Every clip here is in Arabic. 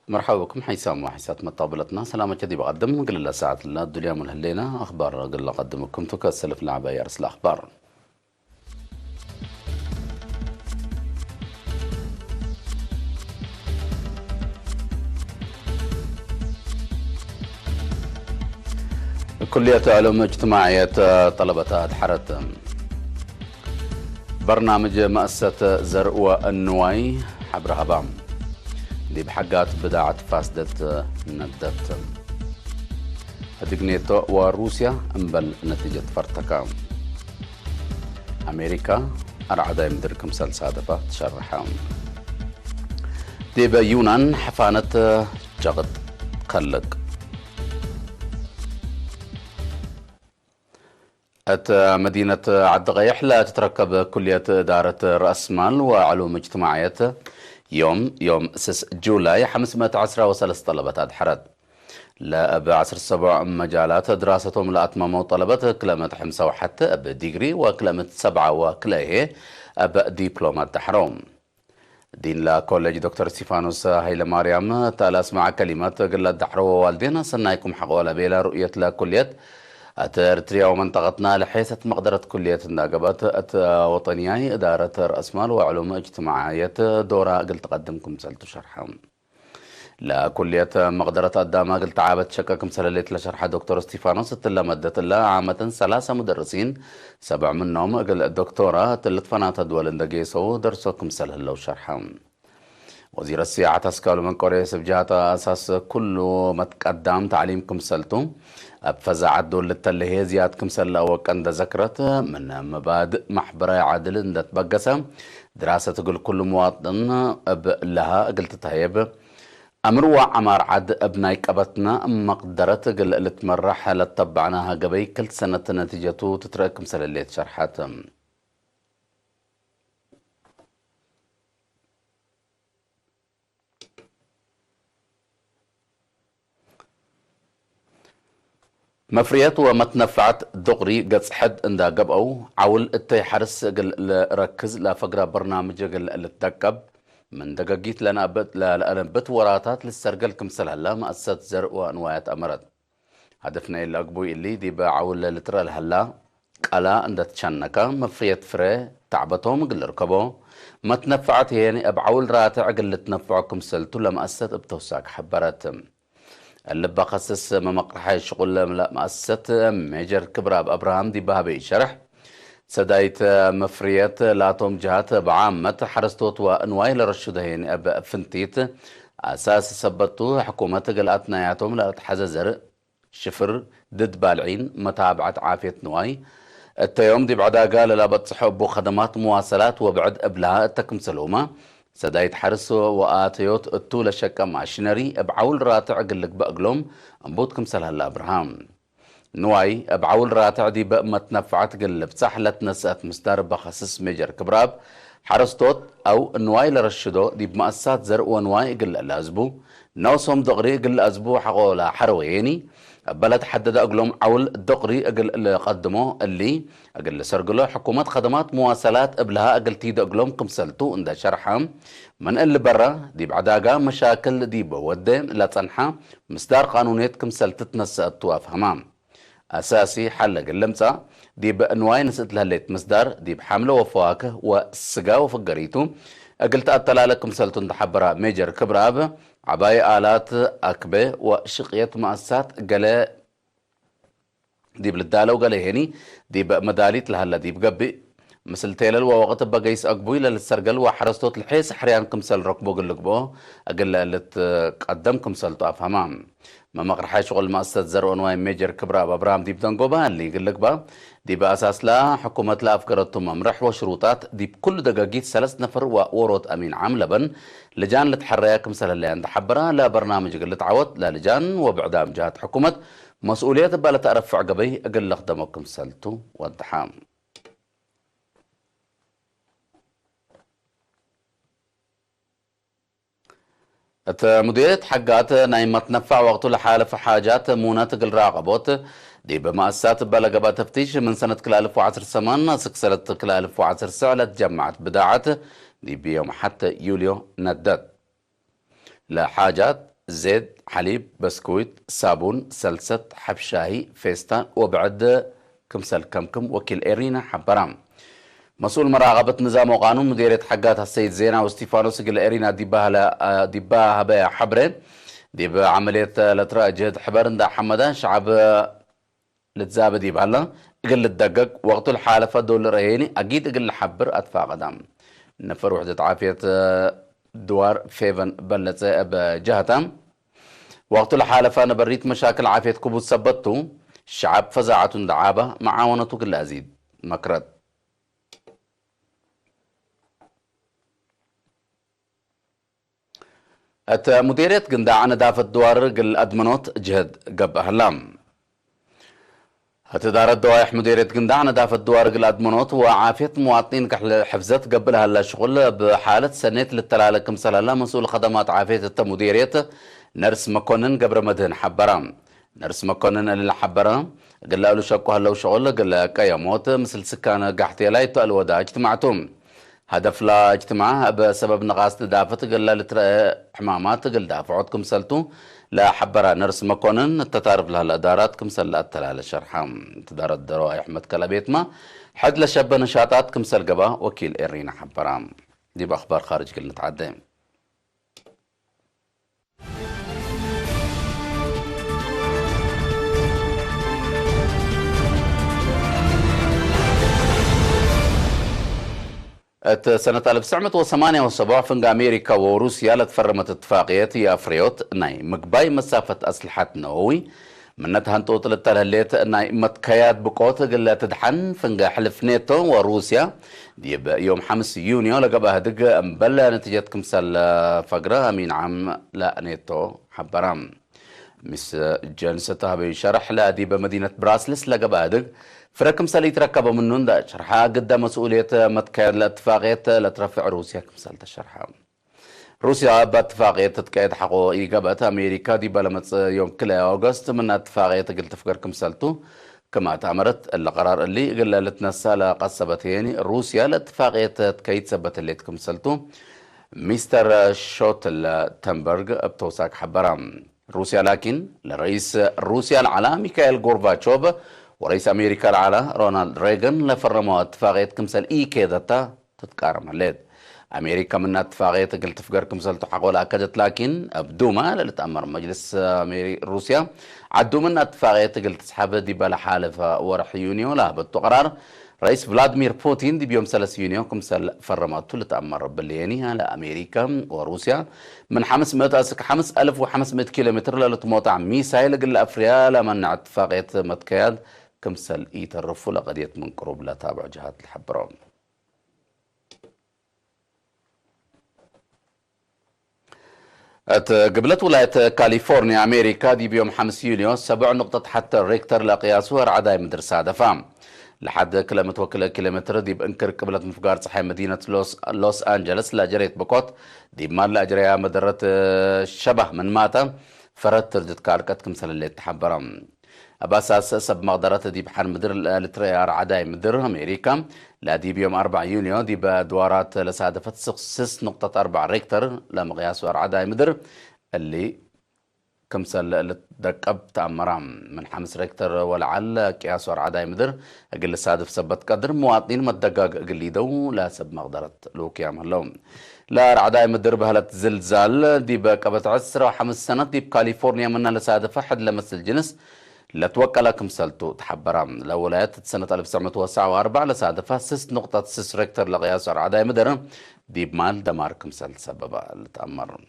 مرحبا بكم حيسام وحيسات مطابلتنا سلامة كذي بقدم قل الله ساعة لنا الدنيا من هلينا أخبار قل الله قدمكم تكسل في لعبة يرس الأخبار. كلية علوم اجتماعية طلبة حرت برنامج مؤسسة زرع والنواي حبر هبام دي بحقات بداعة فاسدة ندت دقنيتو وروسيا انبل نتيجة فرتكا أمريكا أرعد يمدركم سلسادفة تشرحهم دي بيونان حفانة جغد قلق مدينة عبد الغيح لا تتركب كلية إدارة رأس مال وعلوم اجتماعية يوم 6 جولاي 510 طلبة أدحرت لا بعصر 7 مجالات دراستهم لا أتمموا طلبة كلمة حمسة وحتى بديجري وكلمة 7 وكليه دبلومات دحروم دين لا كوليج دكتور ستيفانوس هيلا مريم تالاس مع كلمات قلت دحرو والدينا سنايكم حقولا بلا رؤية لا كلية أترتريا ومنطقتنا لحيث مقدرة كلية الناقبات وطنياي إدارة رأس مال وعلوم اجتماعية دورة قلت قدمكم سألت شرحهم لا كلية مقدرة قدامها قلت عابت شككم سلليت لشرح دكتور ستيفانوس تلا مدت الله عامة 3 مدرسين 7 منهم قل الدكتورة تلت فنات دول اندقيسو درسوكم سلهلو شرحهم وزير السياحة تسكال من كوريا سبجات أساس كله متقدم تعليمكم سلتم أبفز عدو للتلهي زيادكم سلا وكان ذكرت من مبادئ محبرة عادل اندت بقسم دراسة تقول كل مواطن لها قلت تهيب أمر وعمار عد أبناي كبتنا مقدرة قل اللي تمرح لتبعناها قبي كل سنة نتيجته تتركم سلاليت شرحاتهم مفريات ومتنفعت دغري قد حد اندا قبقو عول التي حرس قل ركز لا فقرة برنامج قل اللي تدقب من دقاقيت لنا بت وراتات للسرقل كمسل هلا مؤسسة زرع وانوايات امرد هدفنا اللي اقبوي اللي دي بعول لترى الهلا قلا اندا تشنكا مفريات فري تعبتهم قل ركبو متنفعت يعني ابعول راتع قل تنفعكم سلتو لمؤسسة بتوساك حبراتهم اللي بخصص مقرحي شغل لا مؤسسة ميجر كبراب أبراهام دي بهابي شرح سدايت مفريات لاتوم جهات بعامة حرستوت وانواي لرشدهين اب فنتيت اساس سبتو حكومة قلاتنا ياتهم لا تحززر شفر ضد بالعين متابعة عافية نواي التيوم دي بعدها قال لا بتصحب خدمات مواصلات وبعد قبلها التكم سلومة سدايت حرسو وآتيوت التولة شكا ماشينري بعول راتع قلك بأقلوم أنبوتكم سلها أبراهام نواي بعول راتع دي بأمة نفعت قلب سحلت نسأت مستار بخصص ميجر كبراب حرستوت أو نواي لرشدو دي بمؤسسات زرق ونواي قل الأزبو نوصهم دغري قل الأزبو حقولا حرويني بلد حدد أقلهم عول دقري أقل اللي قدموه اللي أقل سرقلو حكومة خدمات مواصلات قبلها أقل تيد أقلهم كمسلتو إندا شرحهم من اللي برا دي بعداقا مشاكل دي بودين لا تنحى مصدار قانونيت كمسلت تنسأت وافهمام أساسي حل قلمتا دي بأنواي نسأت لهاليت مصدر دي بحمله وفواكه والسقا وفقريتو قلت أتلالك مسلتون تحبرا ميجر كبراب عباية آلات أكبة وشقية مؤسسات قلا دي بالدالة وقلا هني دي بمداليت لهلا دي بقبي مثل تيلل ووقت بقيس أقبوي للسرقل وحرستوت الحيس حريان كمسل ركبو قلقبو أقل اللي تقدمكم سلطة أفهمام ما مقرحي شغل مؤسسة زر ونواي ميجر كبرى بابرام دي بدنقوبا اللي يقلق با دي بأساس لا حكومة لا أفكرتهم ممرح وشروطات دي بكل دقاقيت 3 نفر وورود أمين عام لبن لجان لتحرياكم سل اللي عند حبرا لا برنامج قلت عوض لا لجان وبعدام جهات حكومة مسؤولية بلا تعرف عقبي أقل أخدمكم سلتو والدحام مديرية حقات نايمة تنفع وقت لحالة في حاجات مونات قل راقبوت دي بمؤسسات بلغة تفتيش من سنة كل 1010 سمان سكسلت كل 1010 سعلة جمعت بداعت دي بيوم حتى يوليو ندت لا حاجات زيت حليب بسكويت صابون سلسة حب شاهي فيستان وبعد كمسل كمكم وكيل إيرينا حبرام مسؤول مراقبة نظام وقانون مديرية حقات السيد زينا وستيفانوس قل إيرينا ديباها بيا حبرين ديب عملية لترى جهد حبرن دا حمدان شعب لتزابد يبهلا قل الدقق وقت الحالة فدول رهيني أكيد قل حبر أدفع قدام نفر وحدة عافية دوار فيفن بلت بجهتام وقت الحالة فانا بريت مشاكل عافية كبوت سبتو الشعب فزاعة دعابة معاونة كل أزيد مكرد مديرية قنداع ندافة دوار قل أدمنوت جهد قب أهلام هتدار الدوائح مديرية قنداع ندافة دوار قل أدمنوت وعافية مواطنين كحل حفزت قبلها الشغل بحالة سنة للتلالة كمسال الله مسؤول خدمات عافية مديرية نرس مكونن قبر مدهن حبرام نرس مكونن اللي حبرام قال له شكو هلو شغل قال له كيموت مثل سكان قحتي لا يتقل ودا اجتماعتهم هدف لا اجتماع بسبب نقاص دافت قال له لترى حمامات قال دافعتكم سلتو لا حبرا نرس مكونن التتعرف لها الادارات كمسل التلال شرحام تدار الدروائح احمد كلابيت ما حد لشب نشاطات كمسل قبا وكيل إيرينا حبرام دي باخبار خارج قل نتعدي سنة 1978 فنج أمريكا وروسيا لتفرمت اتفاقية أفريوت ناي مقباي مسافة أسلحة نووي منتها انتوت للتلهليت ناي متكيات بقوت قلة تدحن فنج حلف نيتو وروسيا دي يوم 5 يونيو لقبها دق مبلا نتيجة كمسال فقرة أمين عام لا نيتو حبرام مس جنستها بشرح لا دي بمدينة براسلس لقبها دق فركم سالي تركبوا منون دا شرحها قدام مسؤولية متكايد لاتفاقية لترفع روسيا كمسال تشرحها روسيا باتفاقية تتكايد حقو إيقابات أمريكا دي بلمت يوم كلا أغسطس من اتفاقية قلت تفكر كمسالتو كما تأمرت القرار اللي قل لتنسى لقصبت يعني روسيا لاتفاقية تكايد سبت اللي كمسالتو مستر شوتل تنبرغ بتوساك حبرام روسيا لكن لرئيس روسيا العالمي ميخائيل غورباتشوف ورئيس أمريكا العالى رونالد ريغان لفرموا اتفاقية كمسال كيدتا تتكارم الليد أمريكا من اتفاقية قلت تفكر كمسال تحقول أكدت لكن أبدوما لتأمر مجلس روسيا عدو من اتفاقية قلت تسحب دي بلا حالف ورح يونيو لا بالتقرار رئيس فلاديمير بوتين دي بيوم 3 يونيو كمسال فرماتو لتأمر باللياني على أمريكا وروسيا من 5500 كيلومتر للتموطع ميسايل قل أفريا لمن اتفاقية متكياد كمسال يترفوا لقضية من قروب لا تابع جهات الحبرون قبلت ولاية كاليفورنيا أمريكا دي بيوم 5 يونيو 7 نقطة حتى ريكتر لقياسها عداي مدرسة دفام لحد كيلومتر دي بانكر قبلت مفقار صحي مدينة لوس أنجلس لا جريت بكوت دي مال لا جريها مدرة شبه من ماتا فرت ترجت كاركت كمسال اللي تحبرم أباساس سب مقدرات دي بحر مدر لتريار عداي مدر أمريكا لا دي بيوم 4 يونيو دي بدوارات لسادفت 6.4 ريكتر لمقياس عداي مدر اللي كمسال دقب تأمرام من 5 ريكتر ولعل قياس عداي مدر أقل سادف سبت قدر مواطنين مدقاق أقل دو لا سب مقدرات لو كيام اللوم لا عداي مدر بهلت زلزال دي بقبت 10 و5 سنة دي بكاليفورنيا منها لسادف حد لمس الجنس لا توكل كمسالتو تحبرام الأولاد سنة 1904 لسادفها 6.6 ريكتر لقياس عداي مدر دي بمال دمار كمسال سببا لتأمر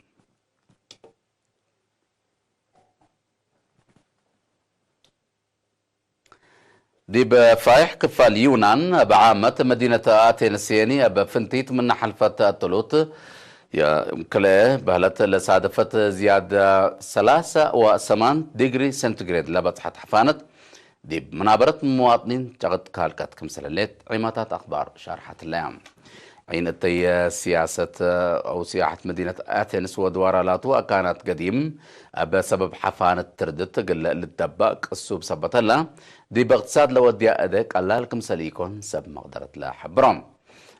دي بفايح كفال يونان بعامة مدينة آتينسياني بفنتيت من حلفة التلوت يا كلا بهلت لسادفت زيادة 3.8 ديجري سنتيغريد لبطحت حفانت دي منابرة مواطنين تغد كالكات كمسلالات عماتات أخبار شارحة الأيام عين التي سياسة أو سياحة مدينة آتنس ودورالاتها كانت قديم بسبب حفانة تردت قل للدباك السوب سبت الله دي باقتصاد لو ودي أدك الله لكم سليكون سب مقدرة لا حبرام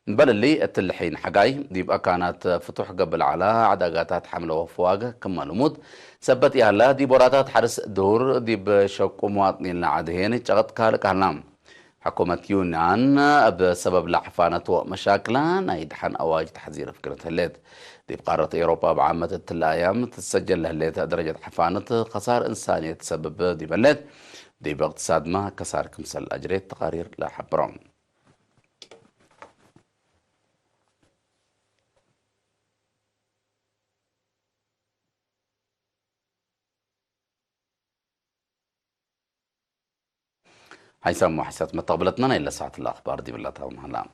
بل اللي التلحين حقاي ديبقى كانت فتوح قبل على عداقاتات حملة وفواقة كما لمود سبت يالا دي براتات حرس دور دي بشوكو مواطنين لعادهين جغط كالك هلام حكومة يونان بسبب لحفانة ومشاكلان يدحن أواج تحذير فكرة هليت دي بقارة أوروبا بعامة الأيام تسجل هليت درجة حفانة خسار إنسانية تسبب دي بلد دي باقتصاد ما كسار كمسل أجريت تقارير لا حبرون هيثم وحسات مطابلتنا إلا ساعة الأخبار دي بالله تعالى